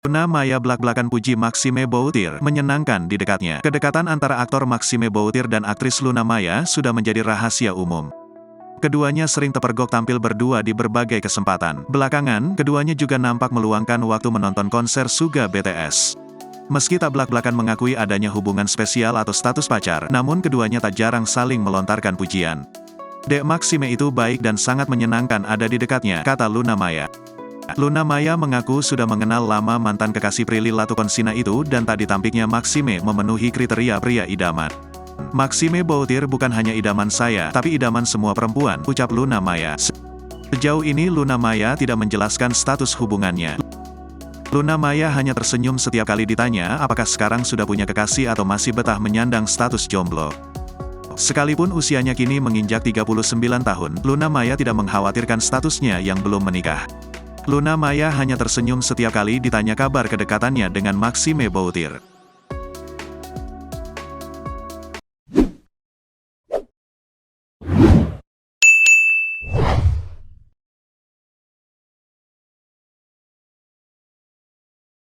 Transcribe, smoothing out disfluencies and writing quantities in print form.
Luna Maya belak-belakan puji Maxime Boutir, menyenangkan di dekatnya. Kedekatan antara aktor Maxime Boutir dan aktris Luna Maya sudah menjadi rahasia umum. Keduanya sering terpergok tampil berdua di berbagai kesempatan. Belakangan, keduanya juga nampak meluangkan waktu menonton konser Suga BTS. Meski tak belak-belakan mengakui adanya hubungan spesial atau status pacar, namun keduanya tak jarang saling melontarkan pujian. Dek Maxime itu baik dan sangat menyenangkan ada di dekatnya, kata Luna Maya. Luna Maya mengaku sudah mengenal lama mantan kekasih Prilly Latuconsina itu dan tak ditampiknya Maxime memenuhi kriteria pria idaman. Maxime Boutir bukan hanya idaman saya, tapi idaman semua perempuan, ucap Luna Maya. Sejauh ini Luna Maya tidak menjelaskan status hubungannya. Luna Maya hanya tersenyum setiap kali ditanya apakah sekarang sudah punya kekasih atau masih betah menyandang status jomblo. Sekalipun usianya kini menginjak 39 tahun, Luna Maya tidak mengkhawatirkan statusnya yang belum menikah. Luna Maya hanya tersenyum setiap kali ditanya kabar kedekatannya dengan Maxime Boutir.